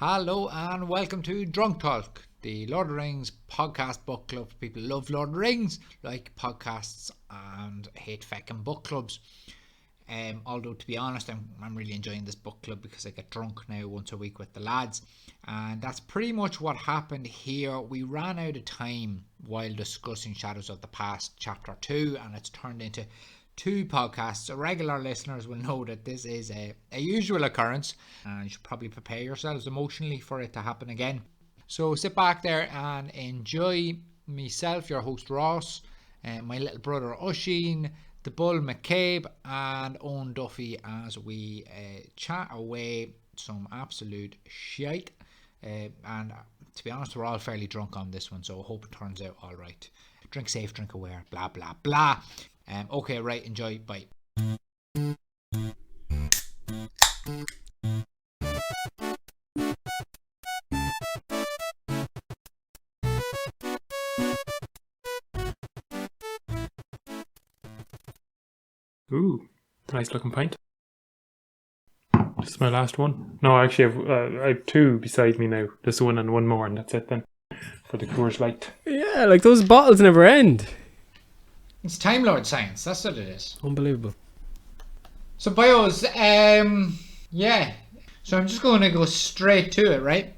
Hello and welcome to Drunk Talk, the Lord of the Rings podcast book club for people who love Lord of the Rings, like podcasts and hate feckin' book clubs. Although to be honest, I'm really enjoying this book club because I get drunk now once a week with the lads, and that's pretty much what happened here. We ran out of time while discussing Shadows of the Past chapter 2, and it's turned into two podcasts. So regular listeners will know that this is a usual occurrence, and you should probably prepare yourselves emotionally for it to happen again. So sit back there and enjoy myself, your host Ross, my little brother Oisin, the Bull McCabe, and Owen Duffy as we chat away some absolute shite. And to be honest, we're all fairly drunk on this one, so I hope it turns out all right. Drink safe, drink aware, blah blah blah. Okay, right, enjoy, bye. Ooh, nice looking pint. This is my last one. No, actually, I have two beside me now. This one and one more, and that's it then. For the Coors Light. Yeah, like those bottles never end. It's Time Lord science, that's what it is. Unbelievable. So, bios, yeah. So I'm just going to go straight to it, right?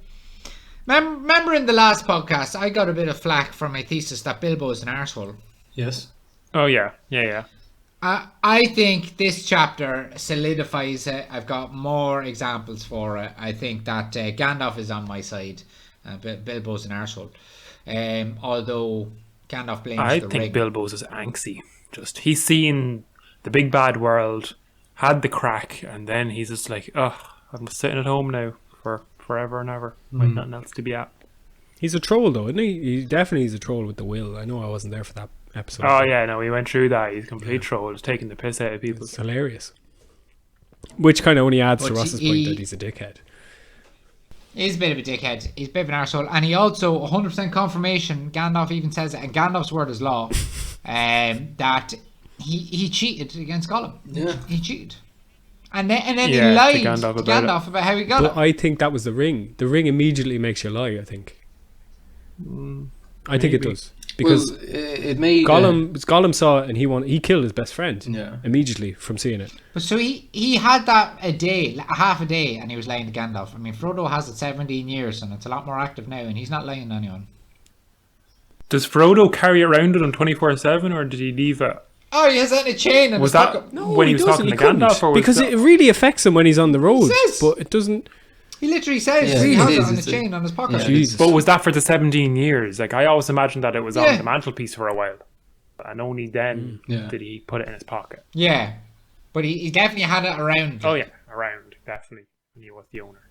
Remember in the last podcast, I got a bit of flack for my thesis that Bilbo is an arsehole. Yes. Oh, yeah. I think this chapter solidifies it. I've got more examples for it. I think that Gandalf is on my side. Bilbo's an arsehole. Although Gandalf blames the ring. I think Bilbo's is angsty. Just, he's seen the big bad world, had the crack, and then he's just like, I'm sitting at home now for forever and ever. Like nothing else to be at. He's a troll though, isn't he? He definitely is a troll with the will. I know I wasn't there for that episode. Oh yeah, no, we went through that. He's a complete troll, just taking the piss out of people. It's hilarious. Which kind of only adds to Ross's point that he's a dickhead. He's a bit of a dickhead. He's a bit of an arsehole. And he also, 100% confirmation, Gandalf even says it, and Gandalf's word is law, that he cheated against Gollum. Yeah. He cheated. And then he lied to Gandalf about how he got it. I think that was the ring. The ring immediately makes you lie, I think. I think it does. Because it made Gollum saw it and he killed his best friend immediately from seeing it. But so he had that half a day, and he was lying to Gandalf. I mean, Frodo has it 17 years, and it's a lot more active now, and he's not lying to anyone. Does Frodo carry it around it on 24/7, or did he leave it? Oh, he has it in a chain. And was that when he was talking to Gandalf? Or because it really affects him when he's on the road, but it doesn't. He literally says he has it on a chain on his pocket. Yeah. But was that for the 17 years? Like, I always imagined that it was on the mantelpiece for a while. And only then did he put it in his pocket. Yeah. But he definitely had it around. Oh, yeah. Around. Definitely. When he was the owner.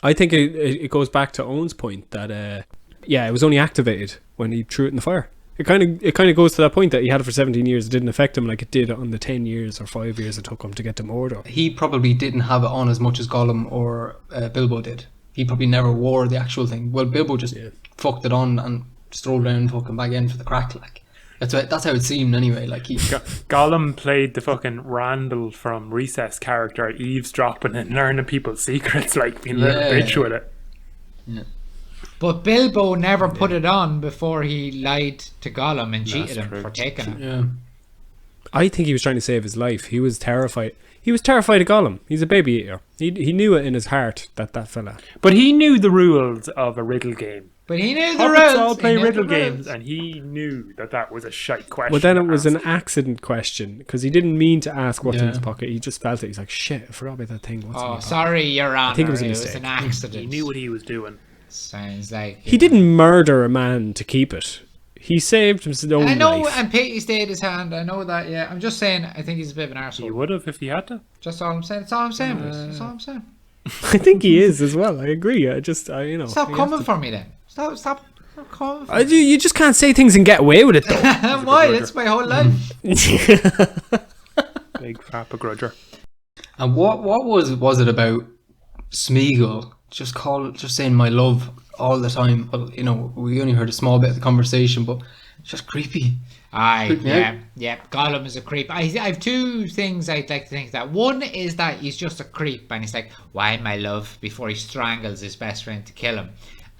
I think it goes back to Owen's point that, it was only activated when he threw it in the fire. It kind of goes to that point that he had it for 17 years. It didn't affect him like it did on the 10 years or 5 years it took him to get to Mordor. He probably didn't have it on as much as Gollum or Bilbo did. He probably never wore the actual thing. Well, Bilbo just fucked it on and strolled around fucking back in for the crack. Like that's how it seemed anyway. Like Gollum played the fucking Randall from Recess character, eavesdropping and learning people's secrets, like being a little bitch with it. Yeah. But Bilbo never put it on before he lied to Gollum and cheated him for taking it. Yeah. I think he was trying to save his life. He was terrified. He was terrified of Gollum. He's a baby eater. He knew it in his heart that fella. But he knew the rules of a riddle game. But he knew the Hobbits rules. all play riddle games, and he knew that was a shite question. Well, then it was an accident question because he didn't mean to ask what's in his pocket. He just felt it. He's like, shit, I forgot about that thing. What's in my pocket? Sorry, Your Honor. I think it was a mistake. It was an accident. He knew what he was doing. Sounds like he didn't murder a man to keep it. He saved his own life. I know, and Piggy stayed his hand. I know that. Yeah, I'm just saying. I think he's a bit of an arsehole. He would have if he had to. Just all I'm saying. That's all I'm saying. That's all I'm saying. I think he is as well. I agree. Stop coming for me then. Stop coming. For me. You just can't say things and get away with it though. Why? That's my whole life. Big fat begrudger. And what was it about Smeagol just saying my love all the time? Well, we only heard a small bit of the conversation, but It's just creepy. Aye, Creep me out. yeah. Gollum is a creep. I have two things I'd like to think that. One is that he's just a creep, and he's like, "Why, my love?" before he strangles his best friend to kill him.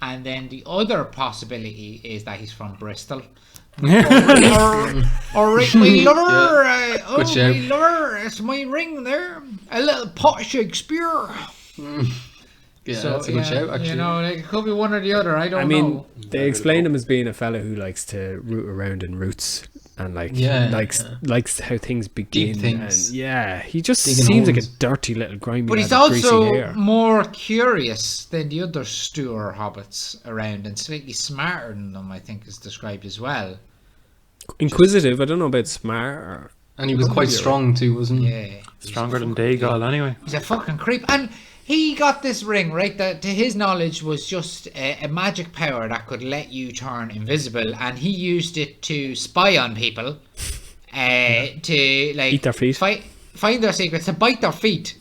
And then the other possibility is that he's from Bristol. All right, my lover. Oh, Good shout. my lover. It's my ring there. A little pot of Shakespeare. Yeah, that's a good shout, actually. You know, like, it could be one or the other. I don't I mean, know. they explained him as being a fella who likes to root around in roots and likes how things begin. Deep things. And he just Digging seems like a holes. dirty little grimy. But he's lad with greasy also hair. more curious than the other Stour hobbits around, and slightly smarter than them, I think, is described as well. Inquisitive. I don't know about smart. And he was quite strong too, wasn't he? Yeah. Stronger than Daygall, anyway. He's a fucking creep. And he got this ring, right, that to his knowledge was just a magic power that could let you turn invisible, and he used it to spy on people, to, like... Eat their feet. Find their secrets, to bite their feet.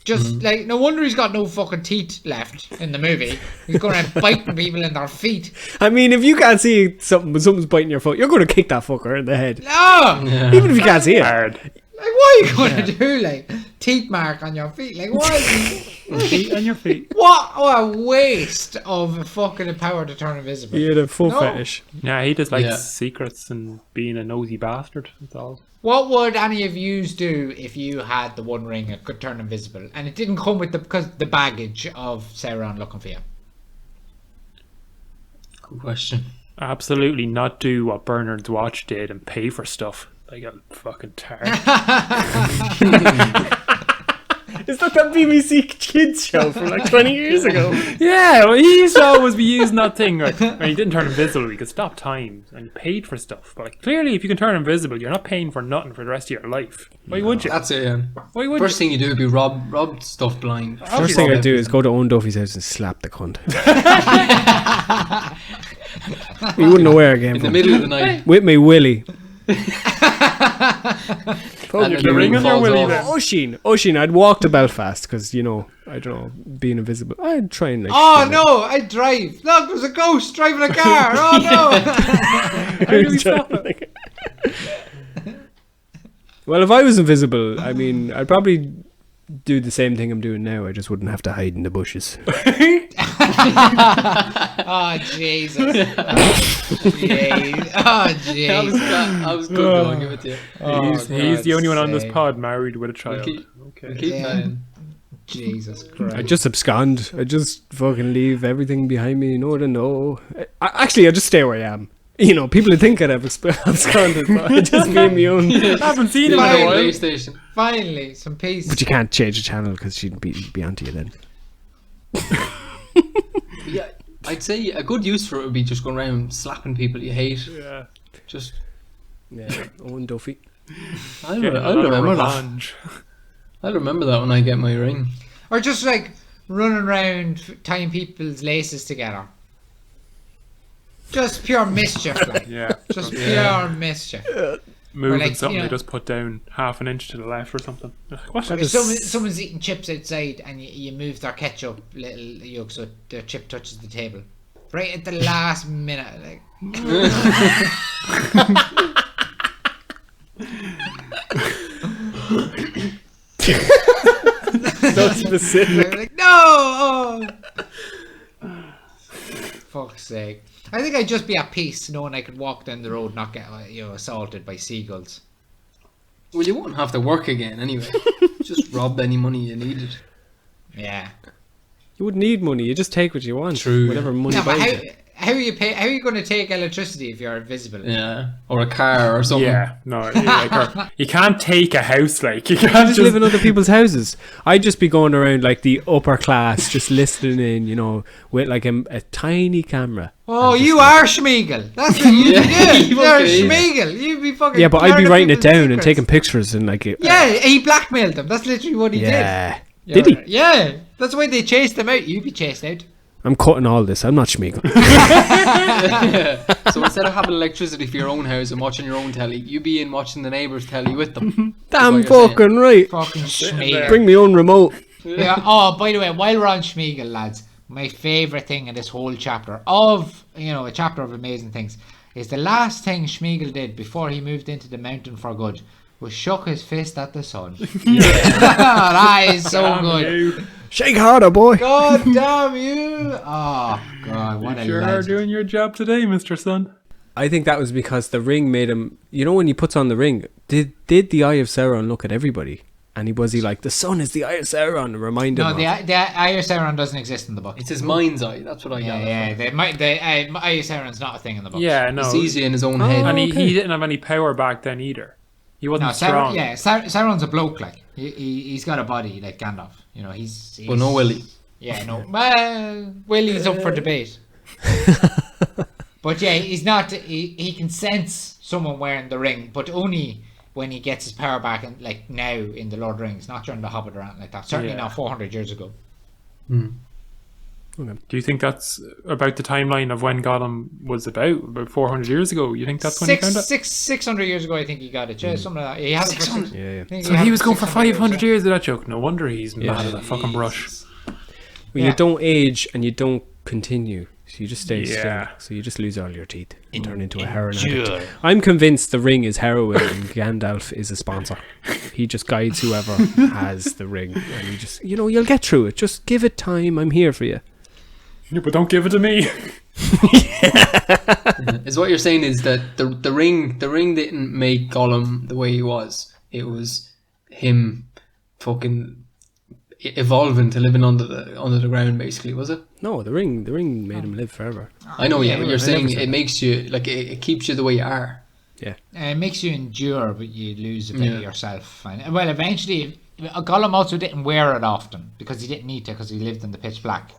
Just, like, no wonder he's got no fucking teeth left in the movie. He's going around biting people in their feet. I mean, if you can't see something, but someone's biting your foot, you're going to kick that fucker in the head. No! Even if you can't see it. Hard. Like, what are you going to do? Like, teeth mark on your feet? Like, what is he... Feet on your feet. What a waste of a fucking power to turn invisible. You had a full No. fetish. Yeah, he just likes Yeah. secrets and being a nosy bastard. That's all. What would any of yous do if you had the one ring that could turn invisible and it didn't come with the baggage of Sauron looking for you? Good question. Absolutely not do what Bernard's Watch did and pay for stuff. Like a fucking tart. Is that BBC Kids show from like 20 years ago? Yeah, well, he used to always be using that thing. Like, when he didn't turn invisible, he could stop time and he paid for stuff. But like, clearly, if you can turn invisible, you're not paying for nothing for the rest of your life. Why would you? That's it, yeah. Why would First you? thing you do would be rob stuff blind. First thing I'd do is go to Owen Duffy's house and slap the cunt. He wouldn't know where I came In the from. middle of the night. With me Willie. And then the ring on your falls willy off. then. Oisín, I'd walk to Belfast because, you know, I don't know, being invisible. I'd try and like... Oh steal no, I drive. Look, there's a ghost driving a car. Oh no. it. How do we stop it? Well, if I was invisible, I mean, I'd probably do the same thing I'm doing now. I just wouldn't have to hide in the bushes. Oh Jesus. Jeez. Oh jeez. That was good though, I'll give it to you. He's the only one on this sake. pod married with a child. Keep Okay. that in. Jesus Christ. I just abscond. I just fucking leave everything behind me. No to know. Actually, I just stay where I am. You know, people would think I'd have absconded, but I just be in my own. I haven't seen him in Fine. a while. PlayStation. Finally, some peace. But you can't change the channel because she'd be onto you then. Yeah, I'd say a good use for it would be just going around slapping people you hate. Yeah. Just, Yeah, Owen Duffy. I'll Getting a lot of remember that. revenge. I'll remember that when I get my ring. Or just like running around tying people's laces together. Just pure mischief, like. Yeah. Just pure mischief. Moving like, something you know- they just put down half an inch to the left or something. What? If someone's eating chips outside and you move their ketchup little yolk so their chip touches the table. Right at the last minute, like. So specific. Like, no! Oh. Fuck's sake. I think I'd just be at peace knowing I could walk down the road and not get assaulted by seagulls. Well, you wouldn't have to work again anyway. Just rob any money you needed. Yeah. You wouldn't need money. You just take what you want. True. Whatever money No, but buys you. how are you going to take electricity if you're invisible? Yeah. Or a car or something. Yeah, no, you can't take a house, like, you can't Just live in other people's houses. I'd just be going around like the upper class, just listening in, you know, with like a tiny camera. Oh, you are Schmeagol. That's what you'd be doing. You're Okay. Schmeagol. You'd be fucking. Yeah, but I'd be learning writing it people's down and secrets. taking pictures and like. Yeah, he blackmailed them. That's literally what he Yeah. did. Did he? Yeah, that's why they chased them out. You'd be chased out. I'm cutting all this. I'm not Schmeagol. So instead of having electricity for your own house and watching your own telly, you be in watching the neighbours' telly with them. Damn That's what you're fucking right. Fucking Schmeagol. Bring me own remote. Yeah. Oh, by the way, while we're on Schmeagol, lads, my favourite thing in this whole chapter of, a chapter of amazing things, is the last thing Schmeagol did before he moved into the mountain for good was shook his fist at the sun. That is so good. Shake harder, boy. God damn you. Oh, God, what a Sure are legend. doing your job today, Mr. Sun. I think that was because the ring made him. You know, when he puts on the ring, did the Eye of Sauron look at everybody? And was he like, the sun is the Eye of Sauron, and remind him? No, of... the Eye of Sauron doesn't exist in the book. It's his mind's eye. That's what I gather. The Eye of Sauron's not a thing in the book. Yeah, no. It's easy in his own head. And okay. he didn't have any power back then either. He wasn't strong. Sauron's a bloke, like. He's got a body like Gandalf. You know, he's But no Willy. Yeah, no. Well, Willie's up for debate. But yeah, he's not. He can sense someone wearing the ring, but only when he gets his power back, and like now in the Lord of the Rings, not during the Hobbit or anything like that. Certainly not 400 years ago. Do you think that's about the timeline of when Gollum was about 400 years ago? You think that's when he found it? 600 years ago, I think he got it. Yeah, something like that. He had it for 600? yeah. So he was going for 500 years of that joke. No wonder he's mad as a fucking brush. Well, you don't age and you don't continue. So you just stay Yeah. still. So you just lose all your teeth and turn into a heroin Endure. addict. I'm convinced the ring is heroin and Gandalf is a sponsor. He just guides whoever has the ring. And you just, you'll get through it. Just give it time. I'm here for you. Yeah, but don't give it to me. Is what you're saying is that the ring didn't make Gollum the way he was. It was him fucking evolving to living under the ground, basically, was it? No, the ring made him live forever. I know, yeah, but you're saying said it makes you like it keeps you the way you are. Yeah. It makes you endure, but you lose a bit of yourself. And well, eventually, Gollum also didn't wear it often because he didn't need to, because he lived in the pitch black.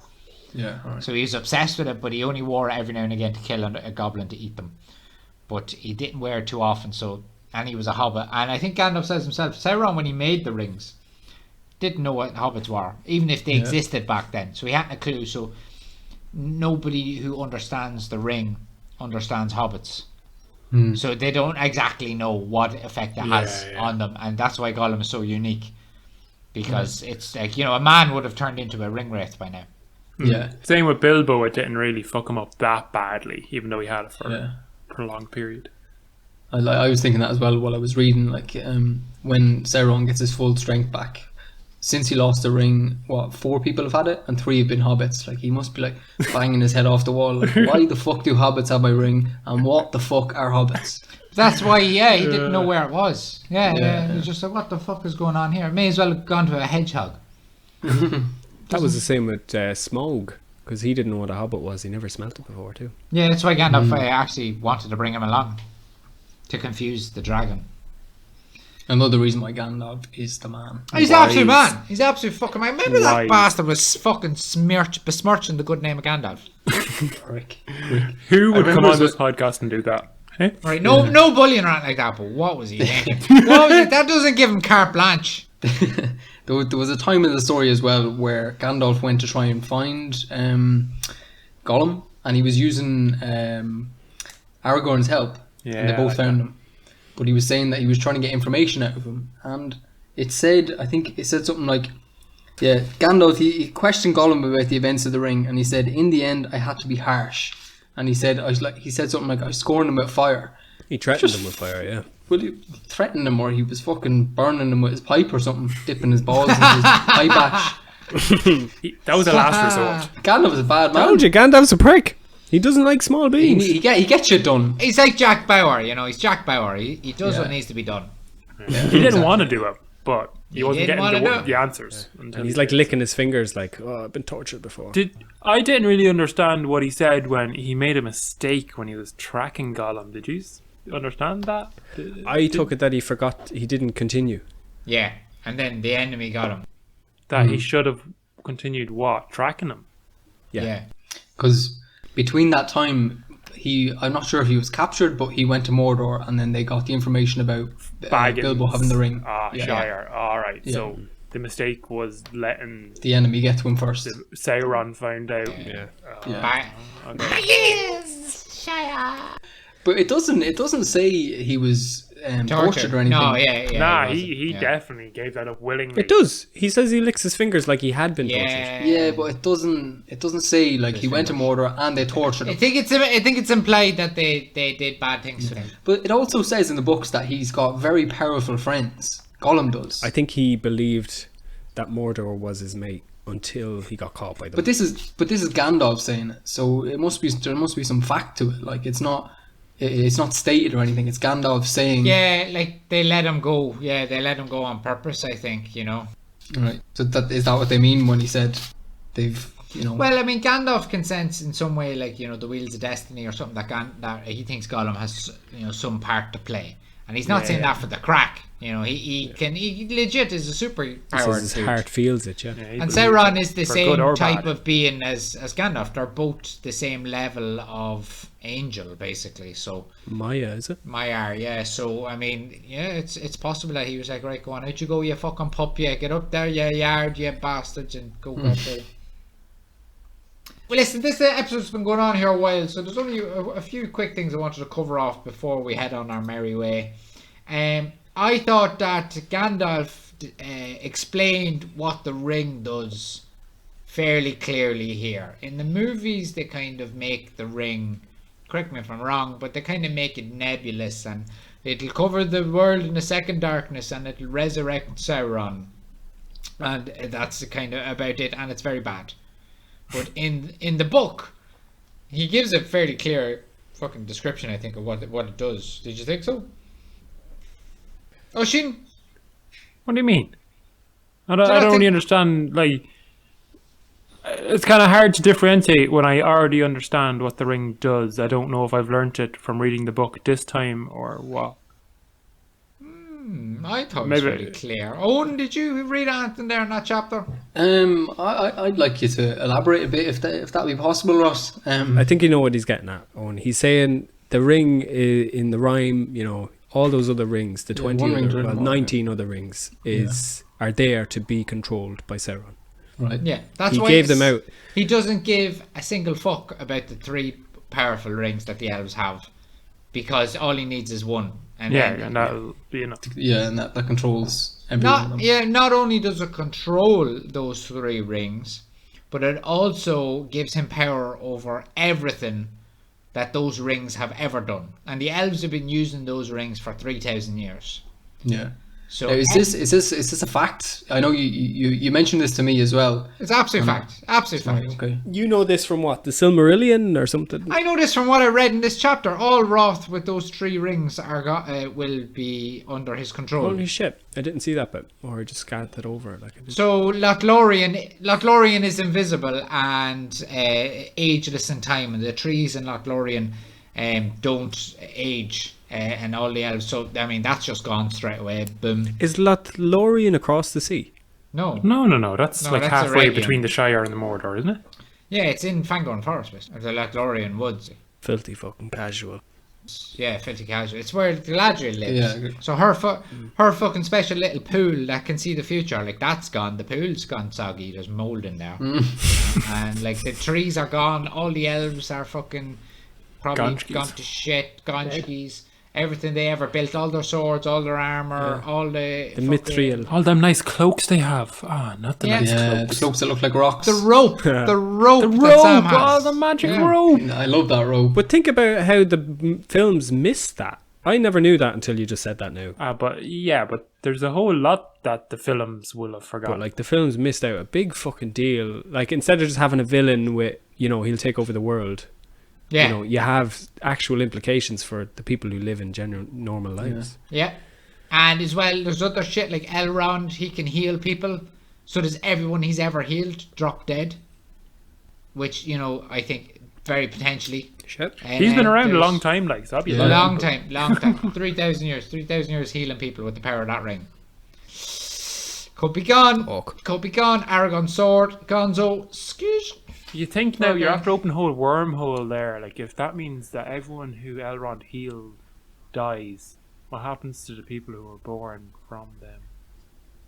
Yeah. Right. So he was obsessed with it, but he only wore it every now and again to kill a goblin to eat them. But he didn't wear it too often. And he was a hobbit. And I think Gandalf says himself, Sauron, when he made the rings, didn't know what hobbits were, even if they existed back then. So he hadn't a clue. So nobody who understands the ring understands hobbits. So they don't exactly know what effect it has on them, and that's why Gollum is so unique, because it's like, a man would have turned into a ring wraith by now. Yeah. Same with Bilbo, it didn't really fuck him up that badly, even though he had it for a prolonged period. I was thinking that as well while I was reading, like when Sauron gets his full strength back. Since he lost the ring, 4 people have had it, and 3 have been hobbits. Like, he must be like banging his head off the wall. Like, why the fuck do hobbits have my ring? And what the fuck are hobbits? That's why, he didn't know where it was. Yeah. He was just like, what the fuck is going on here? It may as well have gone to a hedgehog. That was the same with Smaug, because he didn't know what a hobbit was. He never smelt it before, too. Yeah, that's why Gandalf actually wanted to bring him along, to confuse the dragon. Another reason why Gandalf is the man. He's the absolute man. He's the absolute fucking man. Remember that Wise. bastard was fucking besmirching the good name of Gandalf. Prick. Who would come remember on this podcast and do that? Eh? Right, no bullying or anything like that, but what was he thinking? That doesn't give him carte blanche. There was a time in the story as well where Gandalf went to try and find Gollum, and he was using Aragorn's help, and they both found him. But he was saying that he was trying to get information out of him, and I think it said something like, Gandalf, he questioned Gollum about the events of the ring, and he said, in the end, I had to be harsh. And he said something like, I scorned him with fire. He threatened him with fire, yeah. Well, he threatened him, or he was fucking burning him with his pipe or something, dipping his balls in his pipe ash. That was a last resort. Gandalf was a bad man. Told you, Gandalf's a prick. He doesn't like small beans. He gets shit done. He's like Jack Bauer, he's Jack Bauer. He does what needs to be done. He didn't want to do it, but he wasn't didn't getting wanna do it. the answers. And he's like licking his fingers like, I've been tortured before. I didn't really understand what he said when he made a mistake when he was tracking Gollum. Did you understand that? I took it that he forgot, he didn't continue. Yeah, and then the enemy got him. That he should have continued tracking him. Yeah. Because between that time, I'm not sure if he was captured, but he went to Mordor, and then they got the information about Bilbo having the ring. Shire. All right. Yeah. So the mistake was letting The enemy get to him first. Sauron find out. Yeah. Okay. But it doesn't say he was tortured or anything. No, yeah. Nah, wasn't. he Yeah. definitely gave that up willingly. It does. He says he licks his fingers like he had been tortured. Yeah, but it doesn't say like he went to Mordor and they tortured I him. think it's implied that they did bad things to him. But it also says in the books that he's got very powerful friends. Gollum does. I think he believed that Mordor was his mate until he got caught by them. But this is Gandalf saying it, so there must be some fact to it. Like it's not stated or anything. It's Gandalf saying. Yeah, like they let him go. Yeah, they let him go on purpose. I think Right. So is that what they mean when he said they've Well, I mean, Gandalf can sense in some way, like the wheels of destiny or something that he thinks Gollum has some part to play, and he's not saying that for the crack. He legit is a super He powered says his dude. heart feels it, yeah. he And believes Sauron it, is the for same good or type bad. of being as Gandalf. They're both the same level of angel, basically. So Maya, is it? Maiar, yeah. So I mean, yeah, it's possible that he was like, right, go on, out you go, you fucking pup, yeah, get up there, you yard, you bastards, and go grab the. Well, listen, this episode's been going on here a while, so there's only a few quick things I wanted to cover off before we head on our merry way. I thought that Gandalf explained what the ring does fairly clearly here. In the movies, they kind of make the ring, correct me if I'm wrong, but they kind of make it nebulous, and it'll cover the world in the second darkness, and it'll resurrect Sauron, and that's kind of about it, and it's very bad. But in the book, he gives a fairly clear fucking description, I think, of what it does. Did you think so? Oh, Sheen? What do you mean? I don't really understand. Like, it's kind of hard to differentiate when I already understand what the ring does. I don't know if I've learnt it from reading the book this time or what. I thought it was Maybe- pretty clear. Owen, did you read anything there in that chapter? I'd like you to elaborate a bit if that'd be possible, Ross. I think you know what he's getting at, Owen. He's saying the ring in the rhyme, all those other rings, the 20 one ring other, to well, ring, 19 other rings are there to be controlled by Sauron. Right. Yeah, that's He why gave them out. He doesn't give a single fuck about the 3 powerful rings that the elves have, because all he needs is one. And Yeah, then- and that'll be enough. Yeah, and that controls everything. Not only does it control those 3 rings, but it also gives him power over everything that those rings have ever done. And the elves have been using those rings for 3,000 years. Yeah. So Now, is this a fact? I know you mentioned this to me as well. it's absolute fact. Absolute fact. Okay. You know this from what? The Silmarillion or something? I know this from what I read in this chapter. All Roth with those 3 rings will be under his control. Holy shit. I didn't see that bit. Or I just scanned it over. So Lothlorien is invisible and ageless in time, and the trees in Lothlorien don't age, and all the elves. So I mean, that's just gone straight away. Boom. Is Lothlorien across the sea? No. No. That's No, like that's halfway Arabian. between the Shire and the Mordor, isn't it? Yeah, it's in Fangorn Forest, or the Lothlorien Woods. Filthy fucking casual. Yeah, filthy casual. It's where Galadriel lives. Yeah, good. So her fucking special little pool that can see the future, like that's gone. The pool's gone soggy. There's mold in there, and like the trees are gone. All the elves are fucking probably Gonchkis. gone to shit. Gonchkis. Everything they ever built, all their swords, all their armor, all the fucking- Mithril. All them nice cloaks they have. Not the Yeah. nice Yeah, cloaks. the cloaks that look like rocks. the rope, the rope, The that Sam robe! has. Oh, the magic Yeah. robe! I love that robe. But think about how the films missed that. I never knew that until you just said that now. But there's a whole lot that the films will have forgotten. But like the films missed out a big fucking deal. Like instead of just having a villain with, he'll take over the world. Yeah, You have actual implications for the people who live in general normal lives. yeah. And as well, there's other shit like Elrond. He can heal people. So does everyone he's ever healed drop dead? Which I think very potentially. Shit. He's been around a there's- long time, like, so that'd be Yeah. a lot. Long time. 3,000 years. 3,000 years healing people with the power of that ring. Could be gone. Fuck. Could be gone. Aragon sword. Gonzo. Skoosh. You think now you're Okay. after opening a whole wormhole there, like if that means that everyone who Elrond healed dies, what happens to the people who were born from them?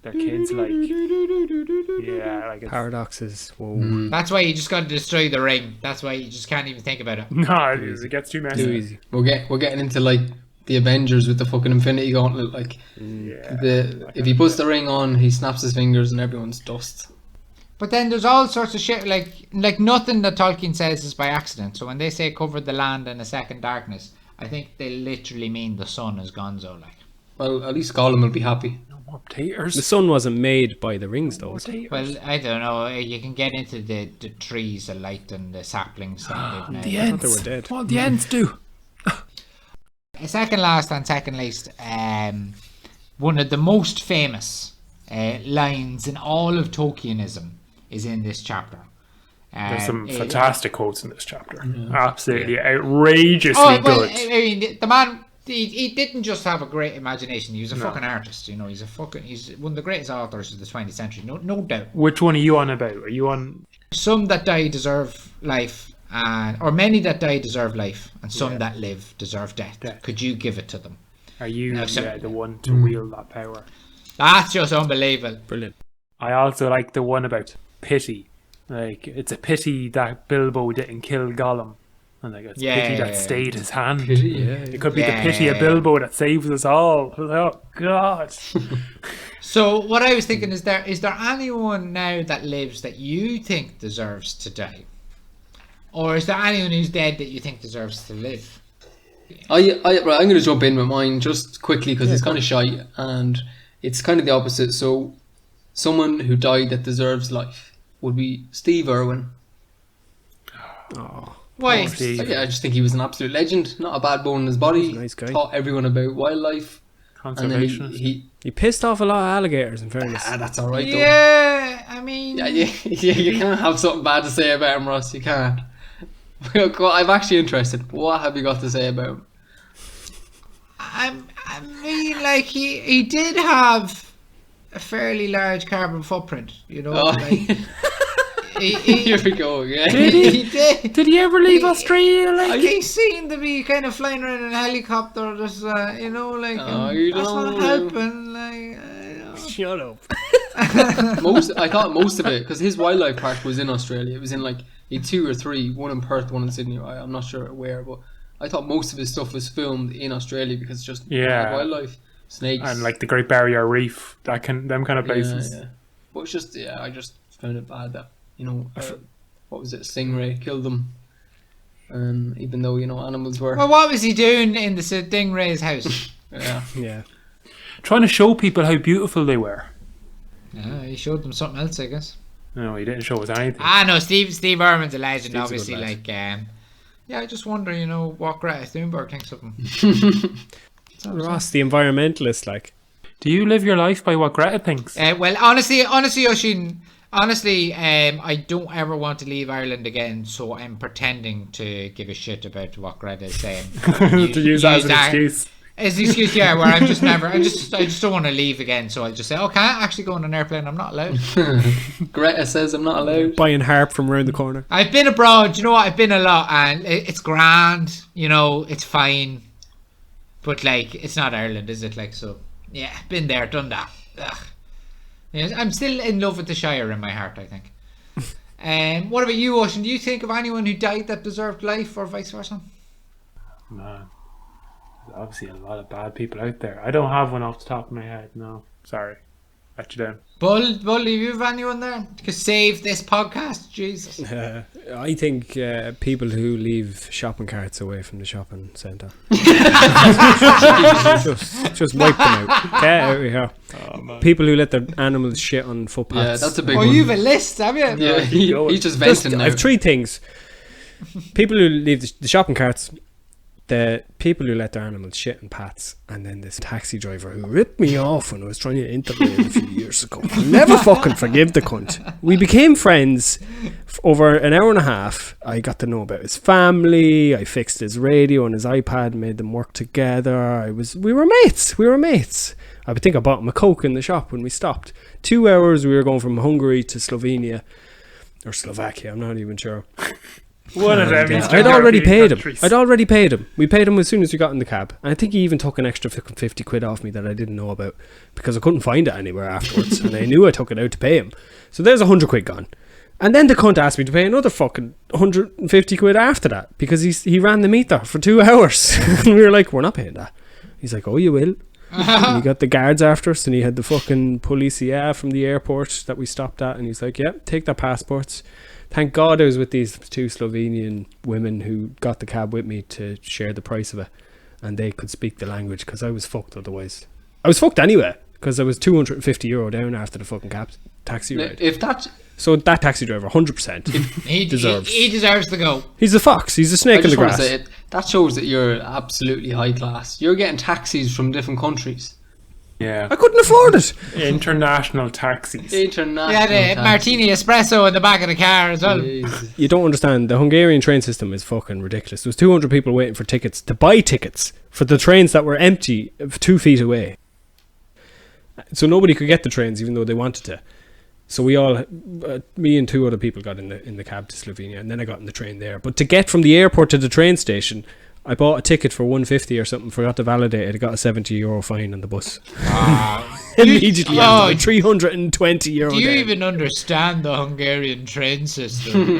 Their kids, like, yeah, like it's, Paradoxes. Whoa. That's why you just got to destroy the ring. That's why you just can't even think about it. no, it gets too messy. Too easy. We're getting into like the Avengers with the fucking Infinity Gauntlet. Like, if he puts the ring on, he snaps his fingers and everyone's dust. But then there's all sorts of shit, like nothing that Tolkien says is by accident. So when they say covered the land in a second darkness, I think they literally mean the sun is gonzo, like. Well, at least Gollum will be happy. No more potatoes. The sun wasn't made by the rings, though. Well, I don't know. You can get into the trees, the light, and the saplings that they've The made. ends. they were dead. What the ends do? Second last and second least, one of the most famous lines in all of Tolkienism is in this chapter. There's some fantastic quotes in this chapter. Absolutely outrageously good. I mean, the man, he didn't just have a great imagination. He was a fucking artist. You know, he's one of the greatest authors of the 20th century. No doubt. Which one are you on about? Are you on? Some that die deserve life, or many that die deserve life, and some that live deserve death. Could you give it to them? Are you No, the one to wield that power? That's just unbelievable. Brilliant. I also like the one about pity. Like, it's a pity that Bilbo didn't kill Gollum. And like, it's pity that stayed his hand. It could be the pity of Bilbo that saves us all. Oh, God. So what I was thinking is there anyone now that lives that you think deserves to die? Or is there anyone who's dead that you think deserves to live? Right, I'm going to jump in with mine just quickly because it's kind of shy and it's kind of the opposite. So someone who died that deserves life would be Steve Irwin. Oh, Why? I just think he was an absolute legend. Not a bad bone in his body. Nice guy. Taught everyone about wildlife. Conservation. And then he pissed off a lot of alligators, in fairness. that's alright though. Yeah, I mean... Yeah, you can't have something bad to say about him, Ross. You can't. I'm actually interested. What have you got to say about him? I mean, like, he did have a fairly large carbon footprint, you know? Oh. Like, Here we go again. he did. Did he ever leave Australia? Like, He seemed to be kind of flying around in a helicopter, just, you know, like, you that's don't not know. helping, like, Shut up. I thought most of it, because his wildlife park was in Australia. It was in like he had 2 or 3, one in Perth, one in Sydney. I'm not sure where, but I thought most of his stuff was filmed in Australia because it's just wildlife, snakes, and like the Great Barrier Reef, them kind of places. Yeah. But it's just I just found it bad that what was it? Stingray killed them, and even though animals were. Well, what was he doing in the Stingray's house? Yeah. Trying to show people how beautiful they were. He showed them something else, I guess. No, he didn't show us anything. No, Steve Irwin's a legend, Steve's a obviously. good lad. I just wonder, what Greta Thunberg thinks of him. Ross, the environmentalist, like. Do you live your life by what Greta thinks? Well, honestly, Oisin, I don't ever want to leave Ireland again, so I'm pretending to give a shit about what Greta is saying. To use that as an excuse. As an excuse, yeah, where I just don't want to leave again, so I'll just say, can't actually go on an airplane, I'm not allowed. Greta says I'm not allowed. Buying harp from around the corner. I've been abroad, you know what, I've been a lot, and it's grand, it's fine, but like, it's not Ireland, is it? Like, so, yeah, been there, done that. Ugh. Yeah, I'm still in love with the Shire in my heart, I think. What about you, Ocean? Do you think of anyone who died that deserved life, or vice versa? Man, there's obviously a lot of bad people out there. I don't have one off the top of my head, no. Sorry. Let you down. Bull, do you have anyone there? To save this podcast, Jesus. I think people who leave shopping carts away from the shopping centre. just wipe them out. Get out of here. Oh, People who let their animals shit on footpaths. Yeah, that's a big Oh, one. you've a list, have you? Yeah, he's just venting now. I have 3 things. People who leave the shopping carts, the people who let their animals shit in paths, and then this taxi driver who ripped me off when I was trying to interrail a few years ago. I'll never fucking forgive the cunt. We became friends over an hour and a half. I got to know about his family. I fixed his radio and his iPad, made them work together. We were mates. I think I bought him a Coke in the shop when we stopped. 2 hours we were going from Hungary to Slovenia or Slovakia, I'm not even sure. One of them. I'd already paid him. We paid him as soon as we got in the cab. And I think he even took an extra 50 quid off me that I didn't know about because I couldn't find it anywhere afterwards. And I knew I took it out to pay him. So there's 100 quid gone. And then the cunt asked me to pay another fucking 150 quid after that because he ran the meter for 2 hours. And we were like, we're not paying that. He's like, oh, you will. And he got the guards after us, and he had the fucking policia from the airport that we stopped at, and he's like, yeah, take their passports. Thank God I was with these 2 Slovenian women who got the cab with me to share the price of it, and they could speak the language, because I was fucked otherwise. I was fucked anyway, because I was €250 down after the fucking taxi ride. So that taxi driver, 100%, he deserves. He deserves to go. He's a fox. He's a snake in the grass. Say that shows that you're absolutely high class. You're getting taxis from different countries. Yeah. I couldn't afford it. International taxis. International. Yeah, the martini espresso in the back of the car as well. You don't understand. The Hungarian train system is fucking ridiculous. There was 200 people waiting for tickets, to buy tickets for the trains that were empty 2 feet away. So nobody could get the trains even though they wanted to. So we all, me and 2 other people got in the cab to Slovenia, and then I got in the train there. But to get from the airport to the train station, I bought a ticket for $150 or something, forgot to validate it. I got a €70 fine on the bus. Immediately after, like €320 Do you down. even understand the Hungarian train system?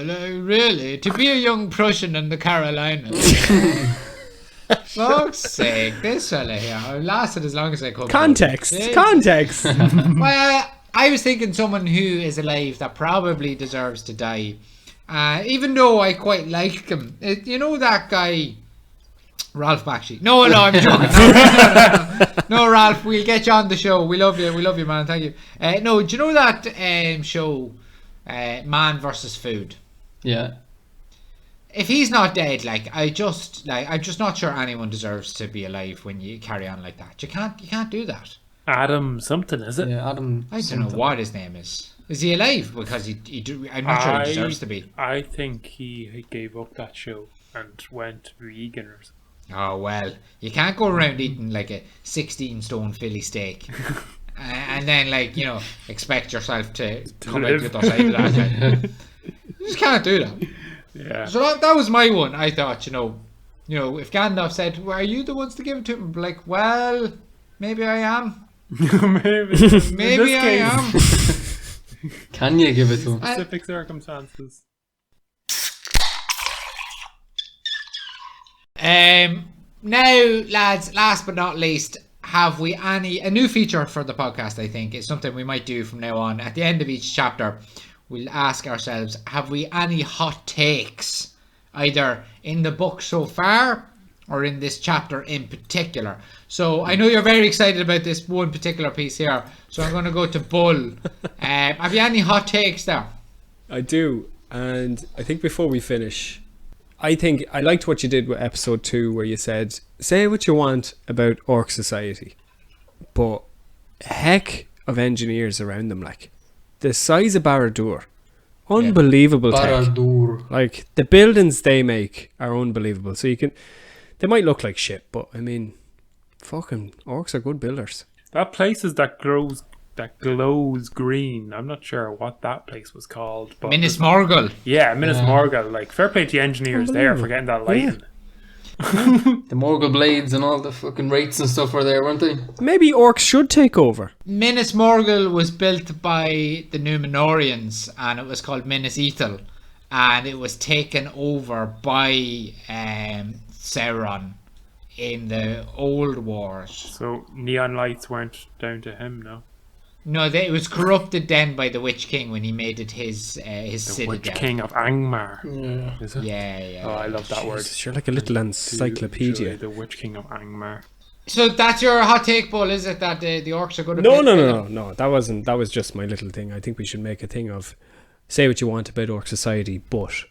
Like, really? To be a young Prussian in the Carolinas. Fuck's sake, this fella here. I lasted as long as I could. Context. Well, I was thinking someone who is alive that probably deserves to die. Even though I quite like him. You know that guy, Ralph Bakshi? No, I'm joking. No, Ralph, we'll get you on the show. We love you, man. Thank you. No, do you know that show, Man vs. Food? Yeah. If he's not dead, I'm just not sure anyone deserves to be alive when you carry on like that. You can't do that. Adam something, is it? Yeah, Adam. I don't know what his name is. Is he alive? Because I'm not sure he deserves to be. I think he gave up that show and went vegan or something. Oh well, you can't go around eating like a 16-stone Philly steak. And then expect yourself to come out the other side of that. You just can't do that. Yeah. So that was my one. I thought, if Gandalf said, well, "Are you the ones to give it to him?" Like, well, maybe I am. maybe I am. Can you give it to him? Specific circumstances. Now, lads, last but not least, have we a new feature for the podcast? I think it's something we might do from now on. At the end of each chapter, we'll ask ourselves, have we any hot takes, either in the book so far or in this chapter in particular? So I know you're very excited about this one particular piece here, so I'm going to go to Bull. Have you any hot takes there? I do, and I think before we finish, I think I liked what you did with episode 2, where you said, say what you want about Orc Society, but heck of engineers around them, like the size of Barad-dûr, unbelievable tech. Barad-dûr. Like the buildings they make are unbelievable. So they might look like shit, but I mean, fucking orcs are good builders. That place is that glows green. I'm not sure what that place was called. But Minas Morgul. Yeah, Minas Morgul. Like, fair play to the engineers there for getting that lighting. The Morgul blades and all the fucking rates and stuff were there, weren't they? Maybe orcs should take over. Minas Morgul was built by the Númenóreans, and it was called Minas Ithil, and it was taken over by Sauron in the old wars. So neon lights weren't down to him, no? No, it was corrupted then by the Witch King when he made it his citadel. Witch King of Angmar. Yeah. Is it? Yeah. Oh, I love that word. You're like a little encyclopedia. The Witch King of Angmar. So that's your hot take, Bull, is it, that the orcs are going to No. That was just my little thing. I think we should make a thing of say what you want about Orc Society, but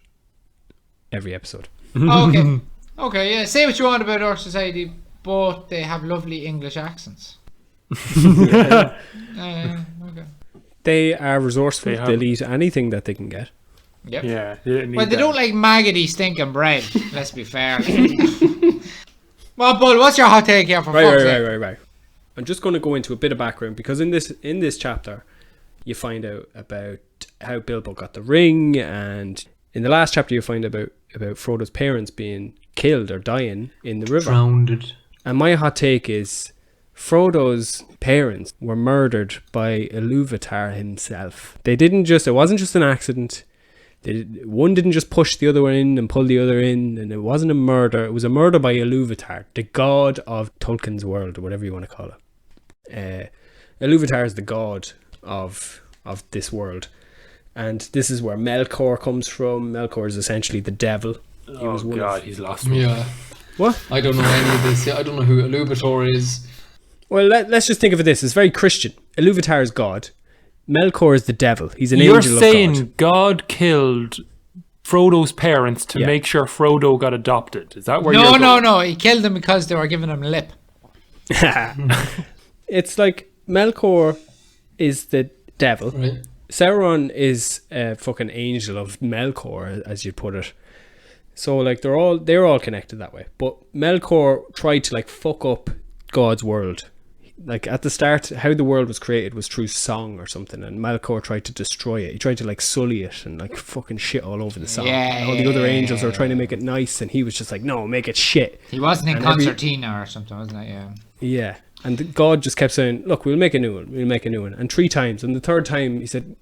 every episode. Oh, okay, yeah. Say what you want about Orc Society, but they have lovely English accents. Okay. They are resourceful. They'll eat anything that they can get. Yep. Yeah. Well, they don't like maggoty stinking bread. Let's be fair. Well, Bull, what's your hot take here for fuck's sake? Right. I'm just going to go into a bit of background because in this chapter, you find out about how Bilbo got the ring, and in the last chapter, you find about Frodo's parents being killed or dying in the river. Drowned. And my hot take is Frodo's parents were murdered by Ilúvatar himself. It wasn't just an accident. One didn't just push the other one in and pull the other in, and it wasn't a murder. It was a murder by Iluvatar, the god of Tolkien's world, or whatever you want to call it. Iluvatar is the god of this world, and this is where Melkor comes from. Melkor is essentially the devil. He's lost me. Yeah. What? I don't know any of this. I don't know who Iluvatar is. Well, let's just think of it this. It's very Christian. Iluvatar is God. Melkor is the devil. He's an You're angel of saying God. God killed Frodo's parents to make sure Frodo got adopted. Is that where you're going? No. He killed them because they were giving him lip. It's like Melkor is the devil. Right. Sauron is a fucking angel of Melkor, as you'd put it. So like they're all connected that way. But Melkor tried to like fuck up God's world. Like at the start, how the world was created was through song or something, and Melkor tried to destroy it. He tried to like sully it and like fucking shit all over the song. Yeah, and all the other angels were trying to make it nice, and he was just like, no, make it shit. He wasn't in And concertina or something, wasn't it? Yeah. Yeah. And God just kept saying, look, we'll make a new one. And 3 times. And the third time he said,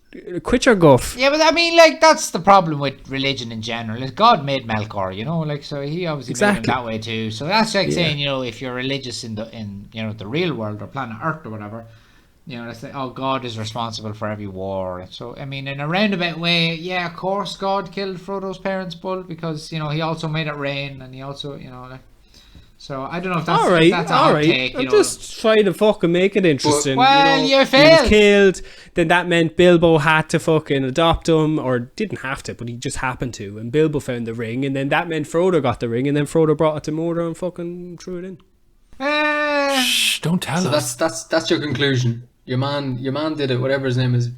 quit your guff. Yeah, but I mean, like, that's the problem with religion in general. Is God made Melkor, you know, like, so he obviously made him that way too. So that's like saying, you know, if you're religious in the real world or planet Earth or whatever, you know, that's like, oh, God is responsible for every war. So I mean, in a roundabout way, yeah, of course, God killed Frodo's parents, but because you know he also made it rain, and he also, you know, like. So I don't know if that's all right. a hot take. I'm just trying to fucking make it interesting. Well, you He failed. was killed. Then that meant Bilbo had to fucking adopt him, or didn't have to, but he just happened to. And Bilbo found the ring, and then that meant Frodo got the ring, and then Frodo brought it to Mordor and fucking threw it in. Shh, don't tell So us. that's your conclusion. Your man did it. Whatever his name is.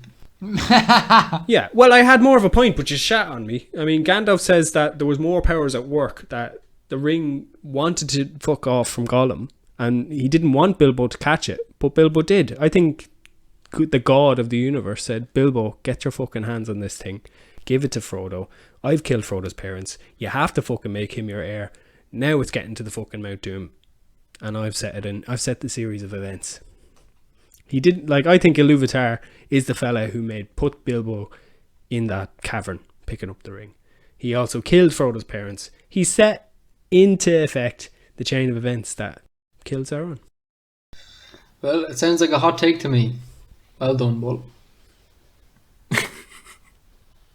Yeah. Well, I had more of a point, but you shat on me. I mean, Gandalf says that there was more powers at work, that the ring wanted to fuck off from Gollum, and he didn't want Bilbo to catch it, but Bilbo did. I think the god of the universe said, Bilbo, get your fucking hands on this thing, give it to Frodo. I've killed Frodo's parents, you have to fucking make him your heir. Now it's getting to the fucking Mount Doom, and I've set the series of events. He didn't, like, I think Iluvatar is the fella who put Bilbo in that cavern picking up the ring. He also killed Frodo's parents. He set into effect the chain of events that killed Sauron. Well, it sounds like a hot take to me. Well done, Bull.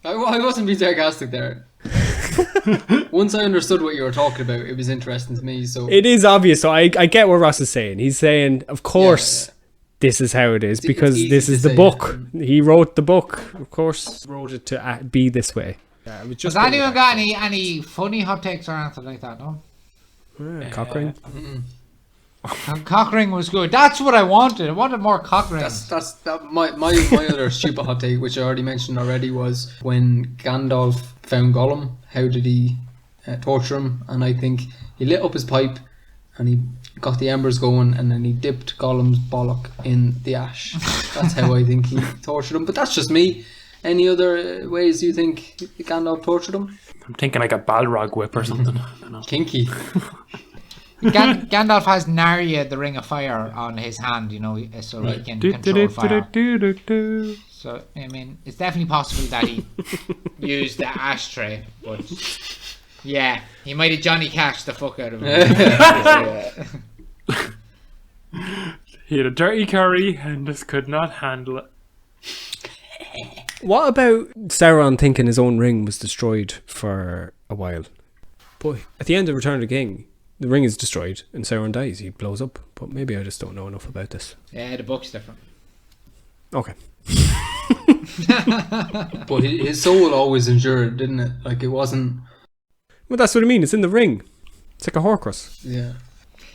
I wasn't being sarcastic there. Once I understood what you were talking about, it was interesting to me. So it is obvious. So I get what Ross is saying. He's saying, of course, this is how it is, because this is the book. He wrote the book. Of course, wrote it to be this way. Yeah, Has anyone got any funny hot takes or anything like that? No. Cockring. Cockring was good. That's what I wanted. I wanted more Cockring. My other stupid hot take, which I already mentioned was when Gandalf found Gollum. How did he torture him? And I think he lit up his pipe and he got the embers going, and then he dipped Gollum's bollock in the ash. That's how I think he tortured him. But that's just me. Any other ways you think Gandalf tortured him? I'm thinking like a Balrog whip or something. I don't know. Kinky. Gandalf has Narya, the Ring of Fire, on his hand, you know, so he can control fire. So, I mean, it's definitely possible that he used the ashtray, but yeah, he might have Johnny Cash the fuck out of it. He had a dirty curry and just could not handle it. What about Sauron thinking his own ring was destroyed for a while? But at the end of Return of the King, the ring is destroyed and Sauron dies. He blows up. But maybe I just don't know enough about this. Yeah, the book's different. Okay. But his soul always endured, didn't it? Like, it wasn't... Well, that's what I mean. It's in the ring. It's like a Horcrux. Yeah.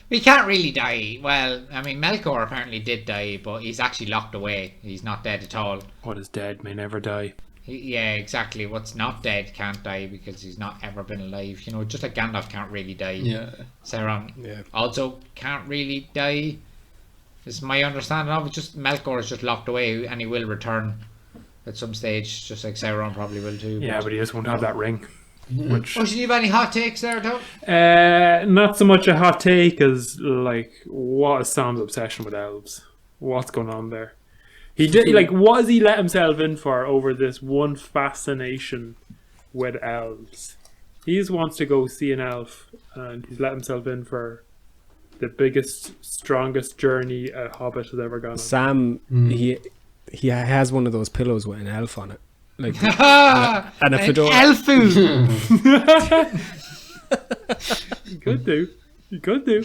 He can't really die. Well, I mean, Melkor apparently did die, but he's actually locked away. He's not dead at all. What is dead may never die. Yeah, exactly. What's not dead can't die because he's not ever been alive. You know, just like Gandalf can't really die. Yeah. Sauron also can't really die. This is my understanding of it. Just Melkor is just locked away, and he will return at some stage, just like Sauron probably will too. Yeah, but he just won't have that ring. Which should you have any hot takes there, Tom? not so much a hot take as like, what is Sam's obsession with elves? What's going on there? He did, like, what has he let himself in for over this one fascination with elves. He just wants to go see an elf, and he's let himself in for the biggest, strongest journey a hobbit has ever gone on. Sam, he has one of those pillows with an elf on it, like and a fedora. Elfu. You could do.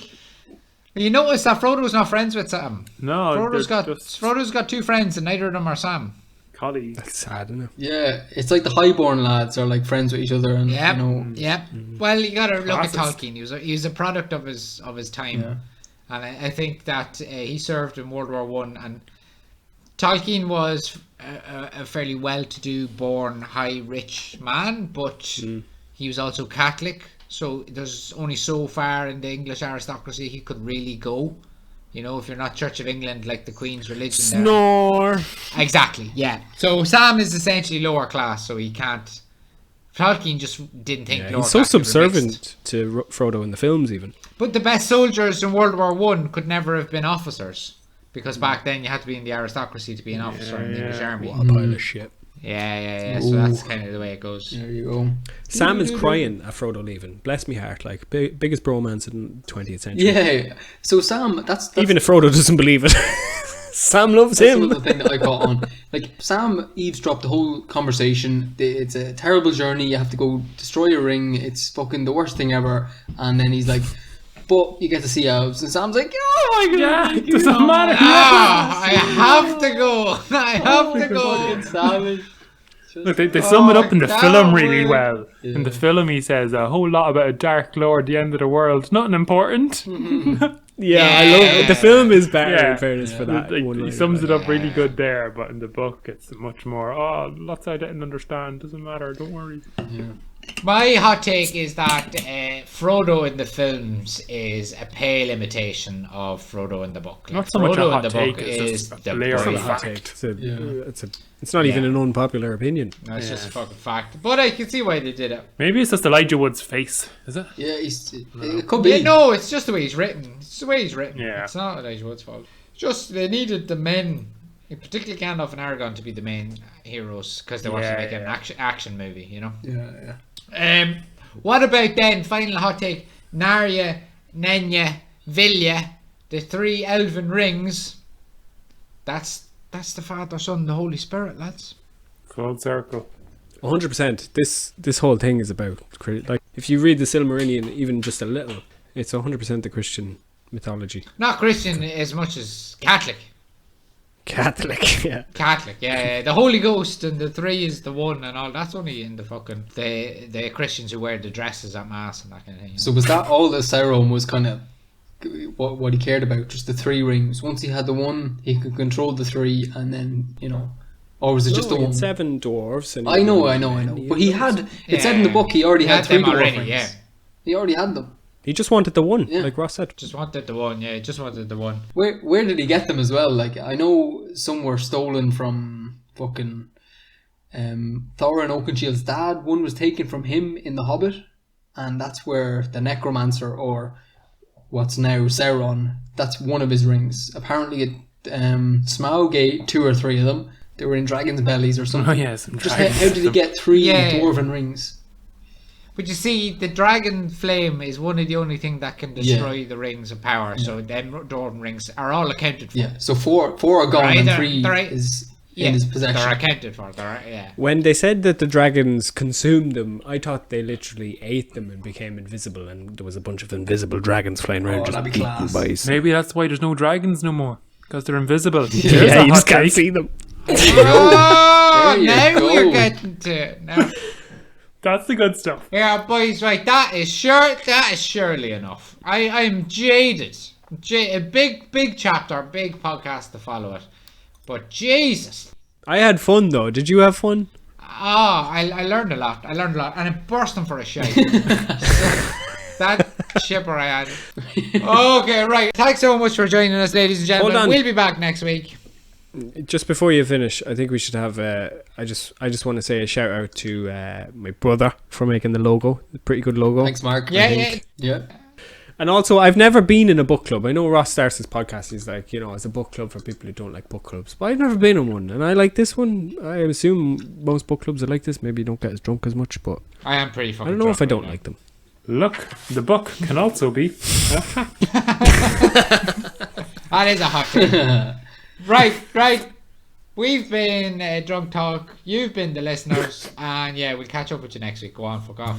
You notice that Frodo's not friends with Sam. No, Frodo's got two friends, and neither of them are Sam. colleagues. That's sad, isn't it? Yeah, it's like the highborn lads are like friends with each other, and Yep. you know. Yep. Well, you got to look at Classist. Tolkien. He was a product of his time, Yeah. and I think that he served in World War One, and Tolkien was a fairly well-to-do, born, high, rich man, but he was also Catholic. So there's only so far in the English aristocracy he could really go. You know, if you're not Church of England, like the Queen's religion. there. Snore. Exactly, yeah. So Sam is essentially lower class, so he can't. Tolkien just didn't think Yeah, lower he's so class people subservient mixed. to Frodo in the films, even. But the best soldiers in World War One could never have been officers, because back then you had to be in the aristocracy to be an officer in the English army. What a pile of shit. Yeah. So that's kind of the way it goes. There you go. Sam is crying at Frodo leaving. Bless me heart, like biggest bromance in 20th century. Yeah. So Sam, that's Even if Frodo doesn't believe it, Sam loves That's him. another thing that I caught on. Like, Sam eavesdropped the whole conversation. It's a terrible journey. You have to go destroy a ring. It's fucking the worst thing ever. And then he's like, but you get to see elves. And Sam's like, oh my god. Yeah, doesn't matter. I have to go. I have to go. Fucking savage. Look, they sum it up in the that film really weird. well. In the film, he says a whole lot about a dark lord, the end of the world. Nothing important. Yeah, I love it. The film is better, Yeah. in fairness, for that. Like, one he line. sums it up really good there, but in the book, it's much more. Oh, lots I didn't understand. Doesn't matter. Don't worry. My hot take is that Frodo in the films is a pale imitation of Frodo in the book. Like, Not so much a Frodo hot in the take, book it's is just a the blaring brief. Hot fact. take. It's not even an unpopular opinion. No, it's just a fucking fact. But I can see why they did it. Maybe it's just Elijah Wood's face. Is it? Yeah, it could be. Yeah, no, it's just the way he's written. It's the way he's written. Yeah. It's not Elijah Wood's fault. Just they needed the men, particularly Gandalf and Aragorn, to be the main heroes because they wanted to make an action movie. You know. Yeah. What about then? Final hot take: Narya, Nenya, Vilya, the three elven rings. That's the Father, Son, the Holy Spirit, lads. Full circle. 100%. This whole thing is about, like, if you read the Silmarillion even just a little, it's 100% the Christian mythology. Not Christian as much as Catholic. Catholic, yeah. Catholic, yeah. The Holy Ghost and the three is the one and all. That's only in the fucking the Christians who wear the dresses at mass and that kind of thing. So was that all that Sauron was kind of what he cared about? Just the three rings. Once he had the one, he could control the three, and then or was it just the he had one? 7 dwarves. And I know. But he had. It said in the book he already had 3 them dwarf already, rings. yeah. He already had them. He just wanted the one, Yeah. like Ross said. Just wanted the one, yeah. Just wanted the one. Where did he get them as well? Like, I know some were stolen from fucking Thorin Oakenshield's dad. One was taken from him in The Hobbit, and that's where the necromancer, or what's now Sauron, that's one of his rings. Apparently Smaug gave 2 or 3 of them. They were in dragons' bellies or something. Oh yeah, some Just dragons. how did he get 3 Yeah. dwarven rings? But you see, the dragon flame is one of the only thing that can destroy the rings of power. So then dwarven rings are all accounted for. Yeah, so 4 are gone Right, and they're- 3 they're- is Yeah, in his possession. they're accounted for. Yeah. When they said that the dragons consumed them, I thought they literally ate them and became invisible, and there was a bunch of invisible dragons flying around Oh, just that'd be eating class. mice. Maybe that's why there's no dragons no more. Because they're invisible. Yeah, you just can't see them. Oh, There you now go. we're getting to it. Now. That's the good stuff. Yeah, boys, right, that is surely enough. I'm jaded. A big chapter, big podcast to follow it. But Jesus. I had fun though. Did you have fun? I learned a lot. And I'm bursting for a shite. That shipper I had. Okay, right. Thanks so much for joining us, ladies and gentlemen. Hold on. We'll be back next week. Just before you finish, I think we should have. I just want to say a shout out to my brother for making the logo. Pretty good logo. Thanks, Mark. Yeah. Yeah. And also, I've never been in a book club. I know Ross starts his podcast. He's like, it's a book club for people who don't like book clubs. But I've never been in one, and I like this one. I assume most book clubs are like this. Maybe you don't get as drunk as much, but I am pretty fucking I don't know drunk if I don't right like them. Look, the book can also be. That is a hot take. Right. We've been Drunk Talk. You've been the listeners. And yeah, we'll catch up with you next week. Go on, fuck off.